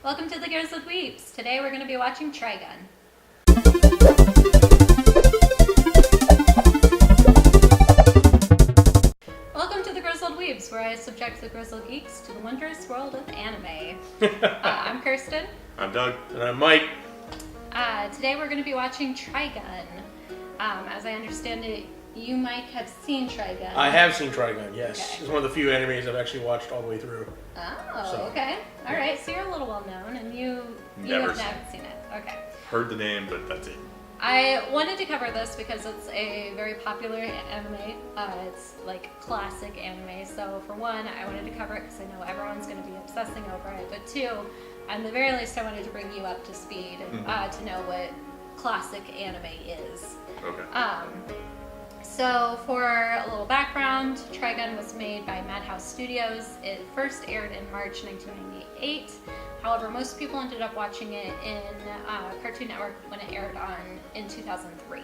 Welcome to the Grizzled Weebs. Today we're going to be watching Trigun. Welcome to the Grizzled Weebs, where I subject the Grizzled Geeks to the wondrous world of anime. I'm Kirsten. I'm Doug. And I'm Mike. Today we're going to be watching Trigun. As I understand it, you, Mike, have seen Trigun. I have seen Trigun, yes. Okay. It's one of the few animes I've actually watched all the way through. Oh, So, okay. All yeah. right, so you're a little well known, and you Never haven't seen it. Okay. Heard the name, but that's it. I wanted to cover this because it's a very popular anime. It's like classic anime. So for one, I wanted to cover it because I know everyone's going to be obsessing over it. But two, at the very least, I wanted to bring you up to speed to know what classic anime is. Okay. So for a little background, Trigun was made by Madhouse Studios. It first aired in March 1998. However, most people ended up watching it in Cartoon Network when it aired in 2003.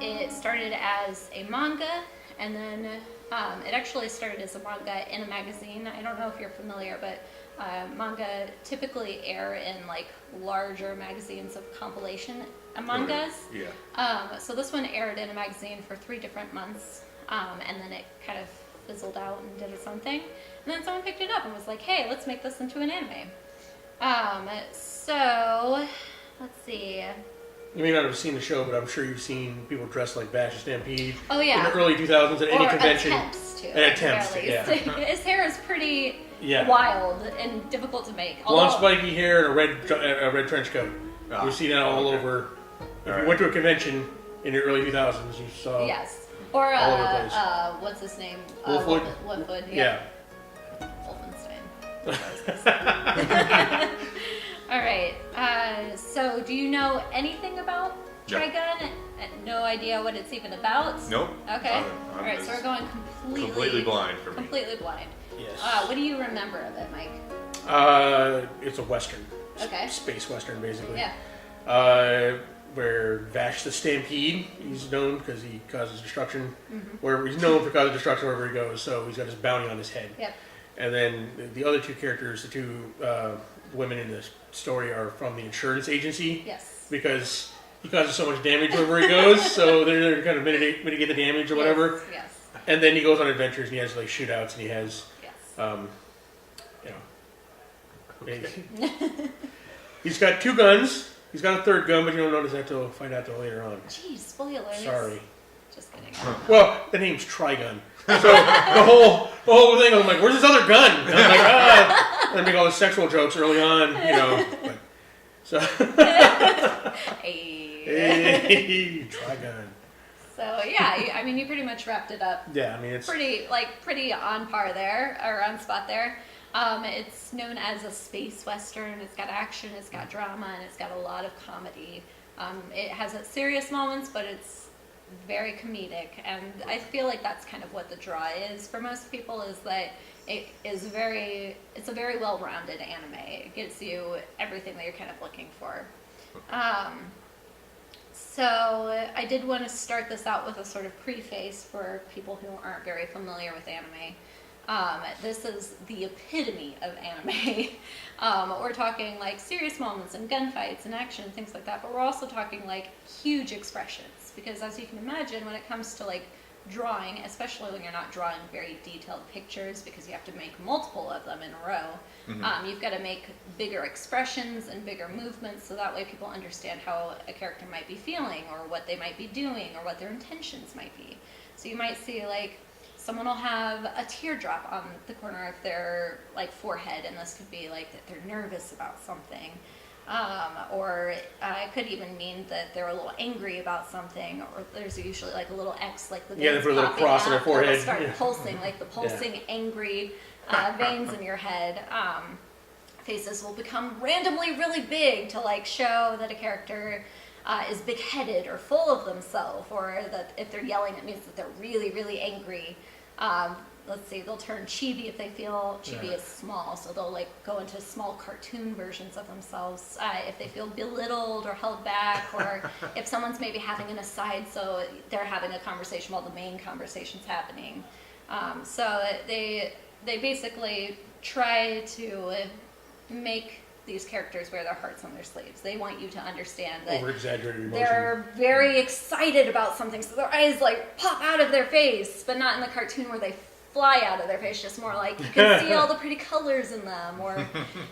It started as a manga, and then it actually started as a manga in a magazine. I don't know if you're familiar, but manga typically air in like larger magazines of compilation mangas. Yeah. So this one aired in a magazine for 3 different months, and then it kind of fizzled out and did its own thing. And then someone picked it up and was like, hey, let's make this into an anime. So, let's see. You may not have seen the show, but I'm sure you've seen people dressed like Bash and Stampede Oh, yeah. in the early 2000s at any convention. Attempts to. And attempts, at yeah. least. His hair is pretty Yeah. wild and difficult to make. Long Although- spiky hair and a red trench coat. Ah, You see that all over. If you Alright. went to a convention in the early 2000s, you saw. Yes. Or, all over the place. what's his name? Wolfwood? Wolfwood, Yeah. Wolfenstein. All right. So, do you know anything about Yeah. Trigun? No idea what it's even about? Nope. Okay. I'm All right. So we're going completely blind for me. Completely blind. Yes. What do you remember of it, Mike? It's a western. Okay. Space western, basically. Yeah. Where Vash the Stampede, he's known because he causes destruction. Where he's known for causing destruction wherever he goes, so he's got his bounty on his head. Yep. And then the other two characters, the two women in the story, are from the insurance agency. Yes. Because he causes so much damage wherever he goes, so they're there to kind of mitigate the damage or whatever. Yes. And then he goes on adventures and he has like shootouts and he has, Yes. he's got 2 guns. He's got a 3rd gun, but you don't notice that till find out till later on. Jeez, spoilers. Sorry. Just kidding. Well, the name's Trigun. So the whole thing, I'm like, where's his other gun? And I'm like, I make all the sexual jokes early on, But, so, hey, Trigun. So yeah, I mean, you pretty much wrapped it up. Yeah, I mean, it's Pretty on par there, or on spot there. It's known as a space western. It's got action, it's got drama, and it's got a lot of comedy. It has its serious moments, but it's very comedic, and I feel like that's kind of what the draw is for most people, is that it's a very well-rounded anime. It gives you everything that you're kind of looking for. So I did want to start this out with a sort of preface for people who aren't very familiar with anime. This is the epitome of anime. We're talking like serious moments and gunfights and action and things like that, but we're also talking like huge expressions, because as you can imagine, when it comes to like drawing, especially when you're not drawing very detailed pictures because you have to make multiple of them in a row, you've got to make bigger expressions and bigger movements so that way people understand how a character might be feeling or what they might be doing or what their intentions might be. So you might see like someone will have a teardrop on the corner of their like forehead, and this could be like that they're nervous about something. Or it could even mean that they're a little angry about something, or there's usually like a little X, like the veins they put a little popping cross on their out, that'll forehead. start Yeah. pulsing, like the pulsing angry veins in your head. Faces will become randomly really big to like show that a character is big-headed or full of themselves, or that if they're yelling, it means that they're really, really angry. Let's see, they'll turn chibi if they feel chibi is small, so they'll like go into small cartoon versions of themselves if they feel belittled or held back, or if someone's maybe having an aside, so they're having a conversation while the main conversation's happening. So they basically try to make these characters wear their hearts on their sleeves. They want you to understand that over-exaggerated emotion. they're very excited about something, so their eyes like pop out of their face, but not in the cartoon where they fly out of their face, just more like you can see all the pretty colors in them, or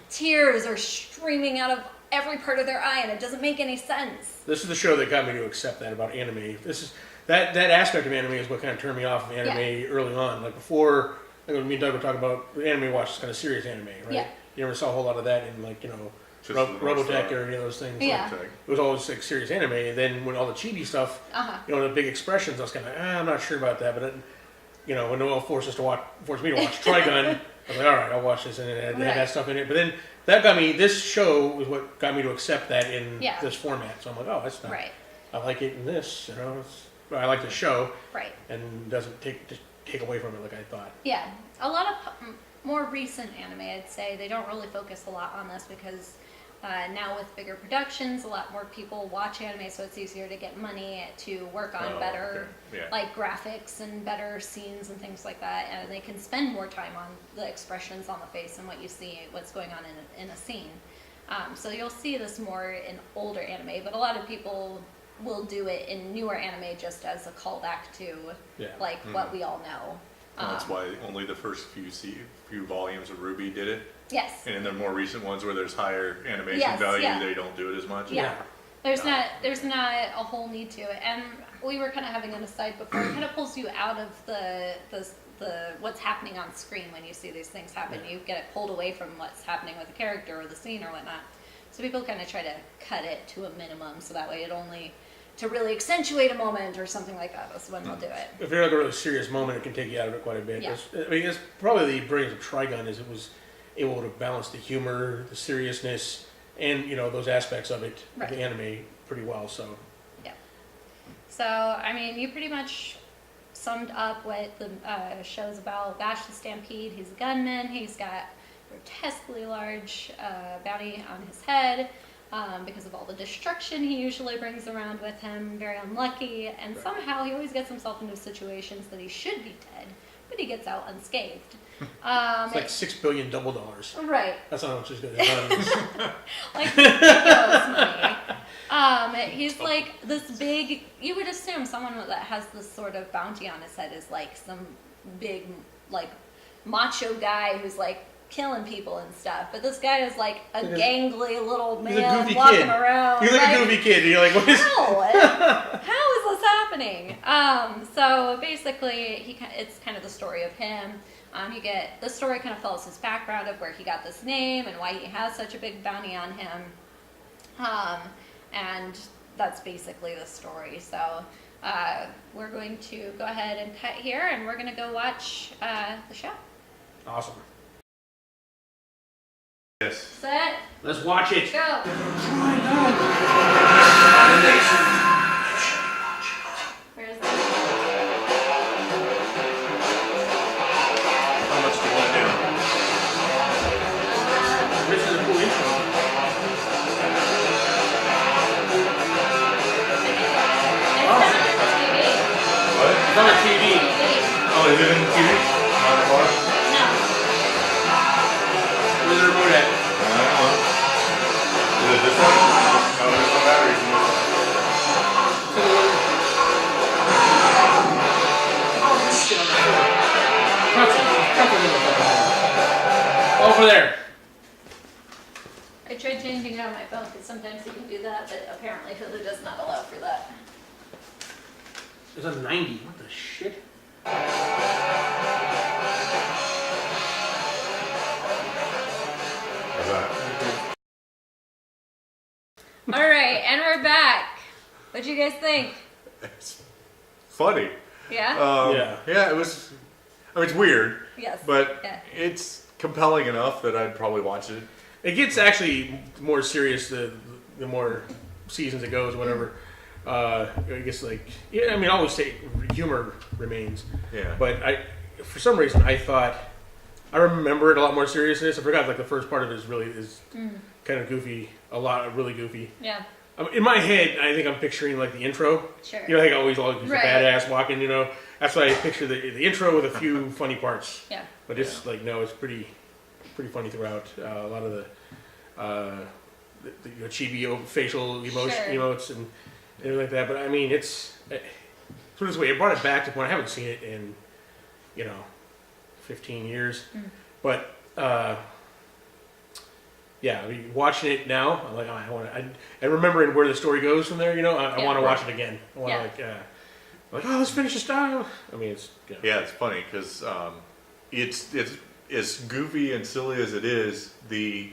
tears are streaming out of every part of their eye, and it doesn't make any sense. This is the show that got me to accept that about anime. This is that aspect of anime is what kind of turned me off of anime early on. Like before, like when me and Doug were talking about anime, watch kind of serious anime, right? Yeah. You never saw a whole lot of that in like Robotech or any of those things. Yeah. Like, it was always like serious anime. And then when all the chibi stuff, the big expressions, I was kind of I'm not sure about that. But then, when Noel forced me to watch Trigun, I was like, all right, I'll watch this, and it had that stuff in it. But then that got me. This show was what got me to accept that in this format. So I'm like, oh, that's not. Right. I like it in this. I like the show. Right. And it doesn't take away from it like I thought. Yeah, a lot of more recent anime, I'd say, they don't really focus a lot on this because now with bigger productions, a lot more people watch anime, so it's easier to get money to work on better like graphics and better scenes and things like that, and they can spend more time on the expressions on the face and what you see, what's going on in a scene. So you'll see this more in older anime, but a lot of people will do it in newer anime just as a callback to what we all know. That's why only the first few volumes of Ruby did it. Yes. And in the more recent ones where there's higher animation value, they don't do it as much. Yeah. There's not a whole need to it. And we were kind of having an aside before. It kind of pulls you out of the what's happening on screen when you see these things happen. You get it pulled away from what's happening with the character or the scene or whatnot. So people kind of try to cut it to a minimum, so that way it only to really accentuate a moment or something like that is when they'll do it. If you're like a really serious moment, it can take you out of it quite a bit. Yeah. It's probably the brilliance of Trigun is it was able to balance the humor, the seriousness, and those aspects of it, of the anime, pretty well. So. Yeah. So I mean, you pretty much summed up what the show's about. Bash the Stampede. He's a gunman. He's got grotesquely large bounty on his head. Because of all the destruction he usually brings around with him, very unlucky, and somehow he always gets himself into situations that he should be dead, but he gets out unscathed. It's like $6 billion double dollars. Right. That's not much he's going to like ridiculous money. He's like this big. You would assume someone that has this sort of bounty on his head is like some big, like macho guy who's like killing people and stuff, but this guy is like a gangly little man walking around. He's like a goofy kid. You're like, what is? How is this happening? So basically, it's kind of the story of him. You get the story kind of follows his background of where he got this name and why he has such a big bounty on him, and that's basically the story. So we're going to go ahead and cut here, and we're going to go watch the show. Awesome. Yes. Set. Let's watch it. Go. Where is that? How much do you want now? This is a cool intro. It's on the TV. What? It's on the TV. Oh, is it in the TV? Not the bar? No. Where's the remote at? Is it this one? No, there's no batteries in this one. Over there. I tried changing it on my phone because sometimes you can do that, but apparently Hulu does not allow for that. It's a 90. What the shit? All right, and we're back. What'd you guys think? It's funny. Yeah? Yeah, it was. I mean, it's weird. Yes. But Yeah. it's compelling enough that I'd probably watch it. It gets actually more serious the more seasons it goes, whatever. I guess I mean, I always say humor remains. Yeah. But for some reason, I thought I remembered a lot more seriousness. I forgot the first part of it is kind of goofy, really goofy. Yeah. In my head, I think I'm picturing the intro. Sure. Like always a badass walking. That's why I picture the intro with a few funny parts. Yeah. But it's no, it's pretty pretty funny throughout. A lot of the chibi facial emotes and everything like that. But I mean, it's put it this way, it brought it back to the point. I haven't seen it in 15 years, but yeah, I mean, watching it now, I'm like, oh, I want to. And remembering where the story goes from there, I want to watch it again. I want to like, oh, let's finish the style. I mean, it's it's funny because it's as goofy and silly as it is. The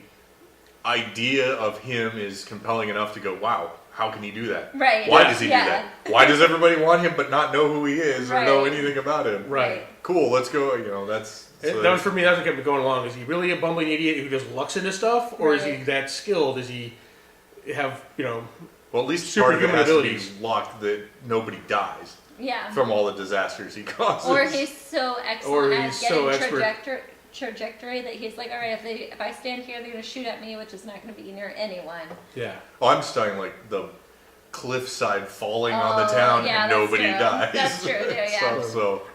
idea of him is compelling enough to go, wow, how can he do that? Right. Why does he do that? Why does everybody want him but not know who he is or know anything about him? Right. Cool, let's go. That's that was for me. That's what kept me going along. Is he really a bumbling idiot who just lucks into stuff, or is he that skilled? Does he have well, at least part of it has to be luck that nobody dies. Yeah. From all the disasters he causes. Or he's so excellent at getting trajectory that he's like, all right, if I stand here, they're going to shoot at me, which is not going to be near anyone. Yeah. Oh, I'm studying like the cliffside falling on the town and nobody dies. That's true, too, yeah.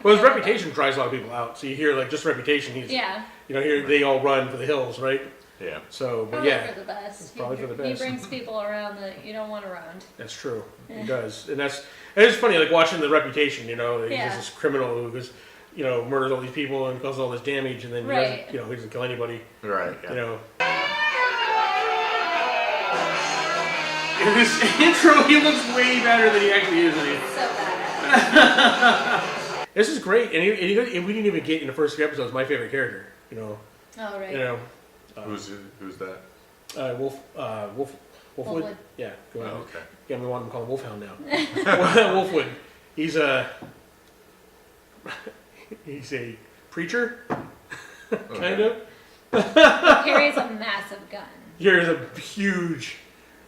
Well, his reputation drives a lot of people out. So you hear like just reputation. He's here they all run for the hills, right? Yeah. So, but probably for the best. Probably for the best. He brings people around that you don't want around. That's true. He does, and it's funny like watching the reputation. He's just this criminal who goes, murders all these people and causes all this damage, and then he doesn't kill anybody. Right. Yeah. In this intro, he looks way better than he actually is. So bad. This is great, and we didn't even get in the first 3 episodes my favorite character. Oh right. Who's that? Wolfwood. Yeah. Go ahead. Oh, okay. Yeah, we want him to call him Wolfhound now. Wolfwood. He's a preacher, kind of. He carries a massive gun. He carries a huge,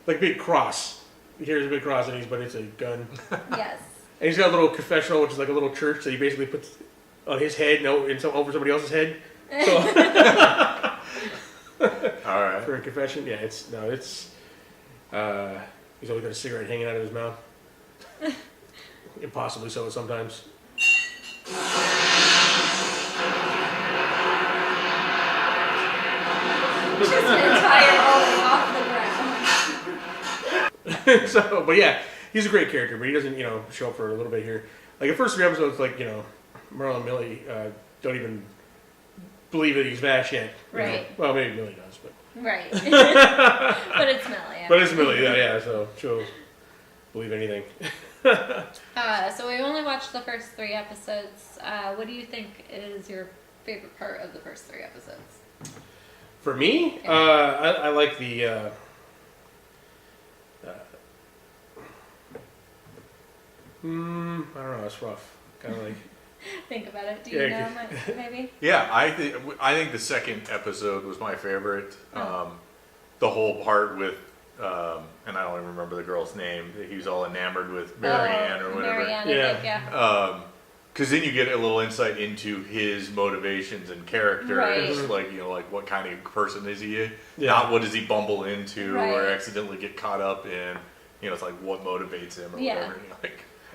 big cross. He carries a big cross, but it's a gun. Yes. And he's got a little confessional, which is like a little church that he basically puts on his head, over somebody else's head. So, all right. For a confession, yeah, he's always got a cigarette hanging out of his mouth. Impossibly so sometimes. Just an entire rolling off the ground. So, but yeah, he's a great character, but he doesn't, show up for a little bit here. Like the first 3 episodes, Merle and Millie don't even believe that he's Vash yet. Right. Well, maybe Millie does, but. Right. But it's Millie. But it's Millie, yeah. So she'll believe anything. So we only watched the first 3 episodes. What do you think is your favorite part of the first 3 episodes? For me, I like the. I don't know. It's rough. Kind of like. Think about it. Do you know maybe? Yeah, I think the second episode was my favorite. The whole part with, and I don't even remember the girl's name. He was all enamored with Marianne or whatever. Marianne, I think, yeah. Because then you get a little insight into his motivations and characters, right. like what kind of person is he? Yeah. Not what does he bumble into right. or accidentally get caught up in. It's like what motivates him or whatever.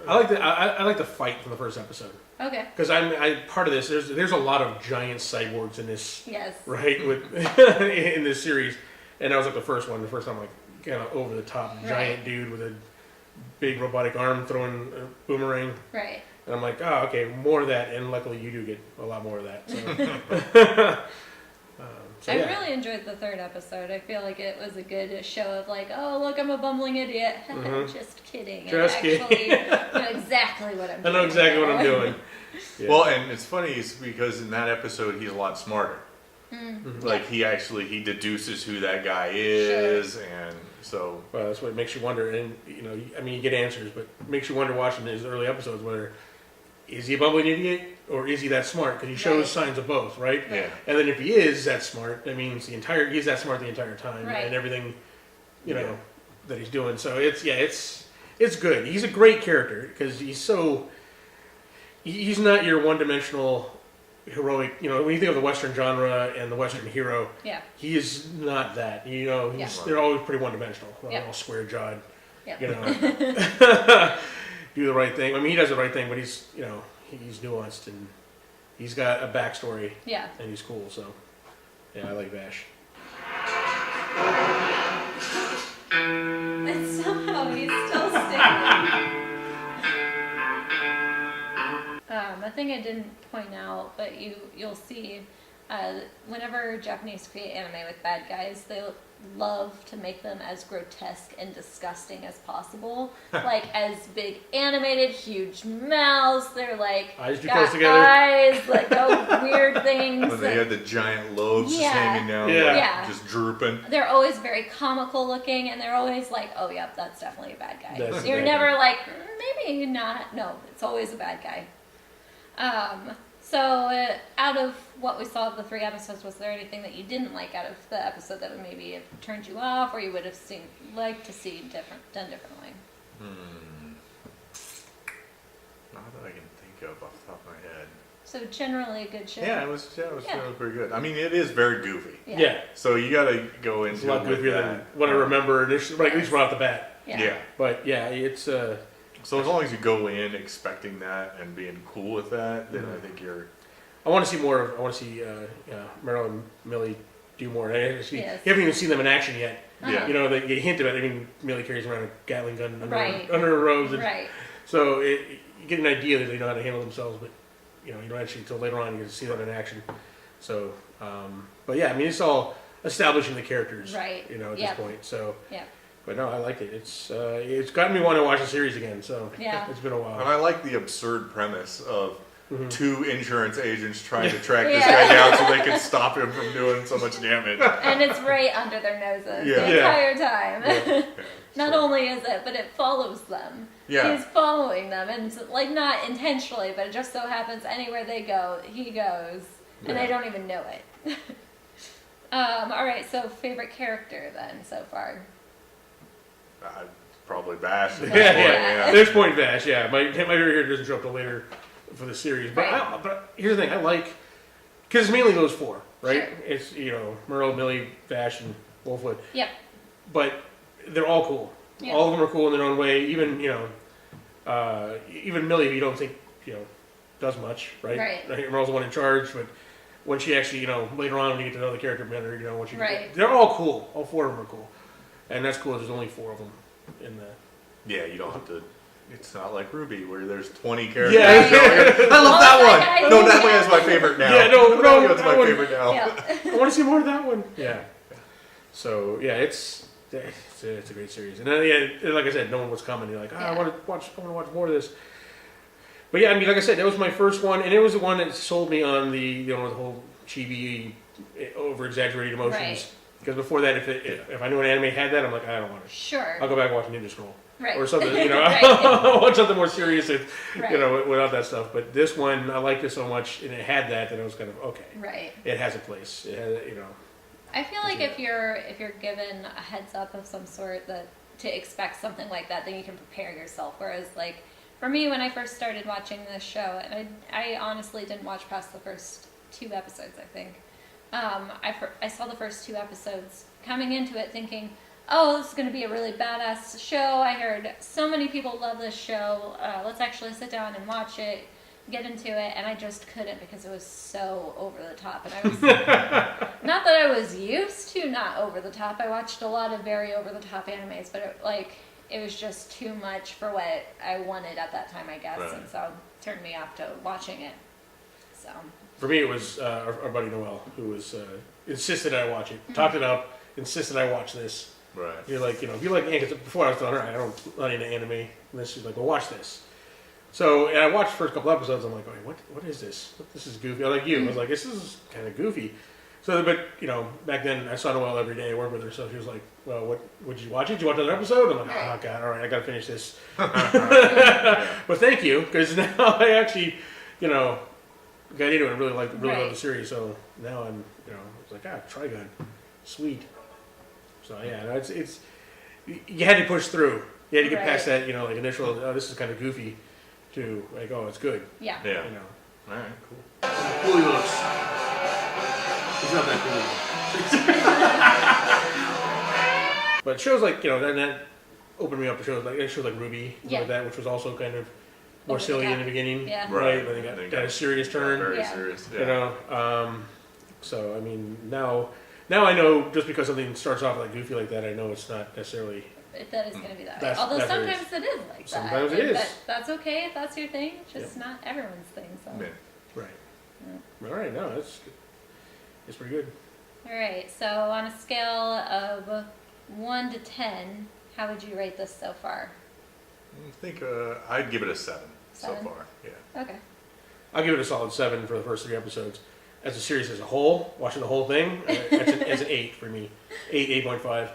I like the fight from the first episode. Okay. Because I part of this. There's a lot of giant cyborgs in this. Yes. Right with in this series, and that was like the first one. The first time, kind of over the top giant dude with a big robotic arm throwing a boomerang. Right. And I'm like, oh, okay, more of that. And luckily, you do get a lot more of that. So. I really enjoyed the 3rd episode. I feel like it was a good show of oh, look, I'm a bumbling idiot. Just kidding. Just kidding. I know exactly what I'm doing. I know exactly what I'm doing. Yeah. Well, and it's funny is because in that episode, he's a lot smarter. He deduces who that guy is, and so. Well, that's what makes you wonder. And, you get answers, but it makes you wonder watching these early episodes whether is he a bumbling idiot or is he that smart? Because he shows signs of both, right? Yeah. And then if he is that smart, that means he's that smart the entire time and everything, that he's doing. So it's good. He's a great character because he's not your one-dimensional heroic. When you think of the Western genre and the Western hero, he is not that. They're always pretty one-dimensional. All square-jawed. Do the right thing. I mean, he does the right thing, but he's nuanced and he's got a backstory. Yeah. And he's cool. So, Yeah, I like Vash. And somehow he's still standing. A thing I didn't point out, but you'll see, whenever Japanese create anime with bad guys, they love to make them as grotesque and disgusting as possible. Like as big animated, huge mouths. They're like eyes too got close together. eyes, like oh weird things. When they had the giant lobes just Yeah. hanging down, Yeah. like, Yeah. just drooping. They're always very comical looking, and they're always like, oh yep, that's definitely a bad guy. That's a You're bad never guy. like, maybe not. No, it's always a bad guy. So out of what we saw of the 3 episodes, was there anything that you didn't like out of the episode that would maybe have turned you off, or you would have liked to see done differently? Not that I can think of off the top of my head. So generally a good show. Yeah, it was Yeah. pretty good. I mean, it is very goofy. Yeah. So you got to go It's into a lot it with goofier that. than what I remember initially, like, at least right off the bat. Yeah. But yeah, it's So as long as you go in expecting that and being cool with that, then I think you're. I want to see more. I want to see Meryl and Millie do more. Yes. You haven't even seen them in action yet. Yeah. You know, they hint about it. I mean, Millie carries around a Gatling gun Right. under her robes. And Right. So you get an idea that they know how to handle themselves, but you don't actually until later on you get to see that in action. So, but yeah, I mean, it's all establishing the characters, Right. You know, at Yep. this point. So, Yeah. but no, I liked it. It's gotten me wanting to watch the series again. So Yeah. it's been a And while. I like the absurd premise of Mhm. 2 insurance agents trying to track this Yeah. guy down so they can stop him from doing so much damage. And it's right under their noses Yeah. the entire time. Yeah, Not so- only is it, but it follows them. Yeah. He's following them, and it's, like not intentionally, but it just so happens anywhere they go, he goes, and they Yeah. don't even know it. All right, so favorite character then so far. Probably Bash. At this Yeah, point, yeah. At this point, Vash, yeah. My favorite character doesn't show up till later for the series. But, Right. but here's the thing, I like, because it's mainly those 4, right? Sure. It's, Merle, Millie, Vash, and Wolfwood. Yep. But they're all cool. Yeah. All of them are cool in their own way. Even, even Millie, you don't think, does much, right? Right. Merle's the one in charge, but when she actually, later on when you get to know the character better, when she, Right. they're all cool. All 4 of them are cool. And that's cool, there's only 4 of them in the... Yeah, you don't have to. It's not like Ruby where there's 20 characters. Yeah. I love that Well, one. like, I No, think that one that- is my favorite now. Yeah, no, that's that my one- favorite now. Yeah. I want to see more of that one. Yeah. So yeah, it's a great series, and then yeah, like I said, knowing what's coming, you're like, I want to watch more of this. But yeah, I mean, like I said, that was my first one, and it was the one that sold me on the the whole chibi, over exaggerated emotions. Right. Because before that, if I knew an anime had that, I'm like, I don't want it. Sure. I'll go back and watch Ninja Scroll Right. or something. Right. I'll watch something more serious, if, Right. without that stuff. But this one, I liked it so much, and it had that I was kind of okay. Right. It has a place. It has, I feel like if you're given a heads up of some sort that to expect something like that, then you can prepare yourself. Whereas, like for me, when I first started watching this show, and I honestly didn't watch past the first 2 episodes. I think I saw the first 2 episodes coming into it thinking, oh, this is going to be a really badass show. I heard so many people love this show. Let's actually sit down and watch it. Get into it, and I just couldn't because it was so over the top. And I was not that I was used to not over the top. I watched a lot of very over the top animes, but it was just too much for what I wanted at that time, I guess, Right. and so it turned me off to watching it. So For me, it was our buddy Noel who was insisted I watch it, talked it up, insisted I watch this. Right. You're like, if you like anime, before I was telling her I don't not into anime, and then she's like, well, watch this. So, and I watched the first couple episodes. I'm like, wait, what is this? This is goofy. I like you. I was like, this is kind of goofy. So, but back then I saw Noelle every day. I worked with her, so she was like, well, what did you watch it? Did you watch another episode? I'm like, oh god, all right, I got to finish this. But thank you, because now I actually, got into it and really loved the series. So now I'm, it's like, Trigun, sweet. So yeah, no, it's you had to push through. You had to get past that, like initial, oh, this is kind of goofy, to like, oh, it's good. yeah. Yeah. All right. Cool. How cool he looks. He's not that cool. But shows like, that opened me up to shows like Ruby, like that, which was also kind of more Over the silly top. in the beginning. Yeah. Right. Right. Then they got a serious turn. Very Yeah. serious. Yeah. So I mean, now I know just because something starts off like goofy like that, I know it's not necessarily. That is going to be that way. That's- Although that's what it sometimes it is like that. Sometimes it And is. That's okay if that's your thing. It's just not everyone's thing. So. Yeah. Right. All right. No, it's pretty good. All right. So on a scale of 1 to 10, how would you rate this so far? I think I'd give it a 7 so 7? far. Yeah. Okay. I'll give it a solid 7 for the first 3 episodes. As a series as a whole, watching the whole thing, it's an 8 for me. 8.5.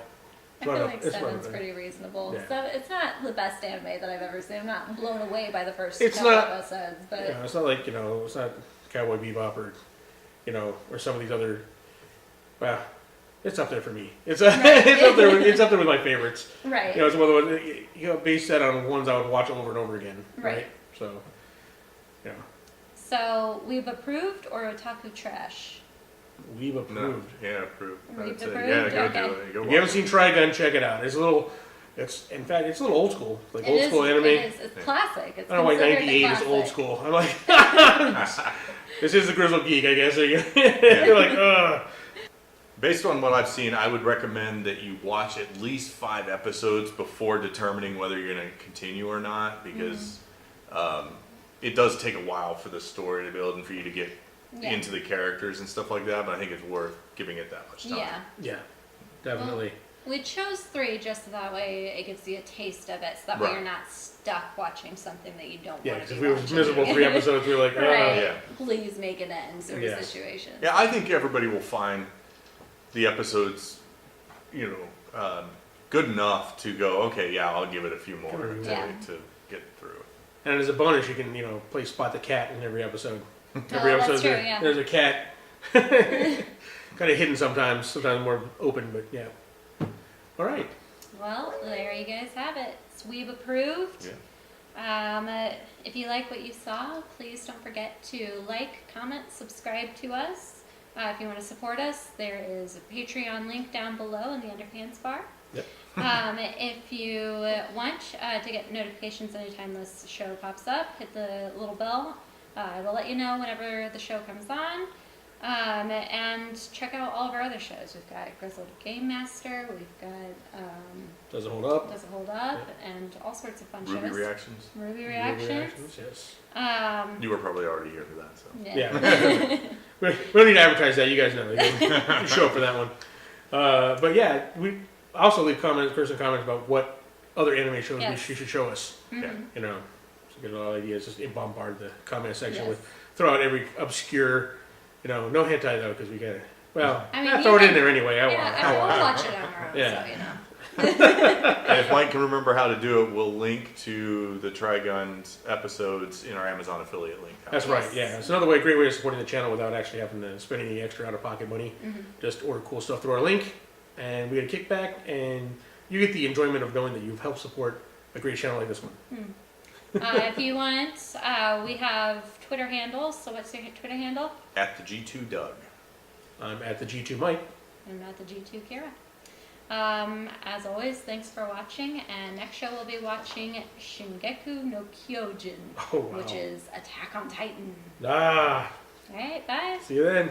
I feel like 7's pretty reasonable. Yeah. So it's not the best anime that I've ever seen. I'm not blown away by the first It's couple not- episodes, but It's not like it's not Cowboy Bebop or or some of these other. Well, it's up there for me. It's it's up there. It's up there with my favorites. right. It's one of the ones based that on ones I would watch over and over again. Right. So, So we've approved or otaku trash? we've No. approved. Yeah, approved. We've I'd say, approved? yeah, go Okay. do it. Go If you haven't watch seen it. Trigun, check it out. It's a little. In fact, it's a little old school, like It old is- school anime. It is. It's Yeah. classic. It's I don't know why considered a 98 is old classic. school. I'm like, this is the Grizzled Geek, I guess. You're like, ugh. Based on what I've seen, I would recommend that you watch at least 5 episodes before determining whether you're going to continue or not, because it does take a while for the story to build and for you to get Yeah. into the characters and stuff like that. But I think it's worth giving it that much time. Yeah. Yeah, definitely. We chose 3 just so that way it gives you a taste of it, so that way Right. you're not stuck watching something that you don't Yeah, want because to if be we were watching. miserable 3 episodes, we were like, Right. Yeah. Please make it end sort Yeah. of situation. Yeah, I think everybody will find the episodes, good enough to go, okay, yeah, I'll give it a few more Yeah. to get through it. And as a bonus, you can, play Spot the Cat in every episode. Oh, that's true, yeah. There's a cat. Kind of hidden sometimes more open, but yeah. All right. Well, there you guys have it. We've approved. Yeah. If you like what you saw, please don't forget to like, comment, subscribe to us. If you want to support us, there is a Patreon link down below in the Underpants bar. Yep. If you want to get notifications anytime this show pops up, hit the little bell. It'll let you know whenever the show comes on. And check out all of our other shows. We've got Grizzled Game Master, we've got Does it hold up? Does It Hold Up, and all sorts of fun Ruby shows. reactions. Ruby Reactions, Reactions. yes. You were probably already here for that, so. Yeah. we don't need to advertise that. You guys know. You can show up for that one. But yeah, we also leave personal comments about what other anime shows Yes. you should show us. Yeah. Mhm. So get a lot of ideas. Just bombard the comment section Yes. with throw out every obscure, no hentai though, because we gotta. Well, I mean, throw it you in there anyway. I Yeah, want. we'll watch it on our own, Yeah. so you know. And if Mike can remember how to do it, we'll link to the Trigun episodes in our Amazon affiliate link. That's right. Yeah, it's another great way of supporting the channel without actually having to spend any extra out-of-pocket money. Mhm. Just order cool stuff through our link, and we get a kickback, and you get the enjoyment of knowing that you've helped support a great channel like this one. If you want, we have Twitter handles. So what's your Twitter handle? At the G2 Doug. I'm at the G2 Mike. I'm at the G2 Kira. As always, thanks for watching. And next show we'll be watching Shingeki no Kyojin, Oh wow. which is Attack on Titan. Ah, All right, bye. see you then.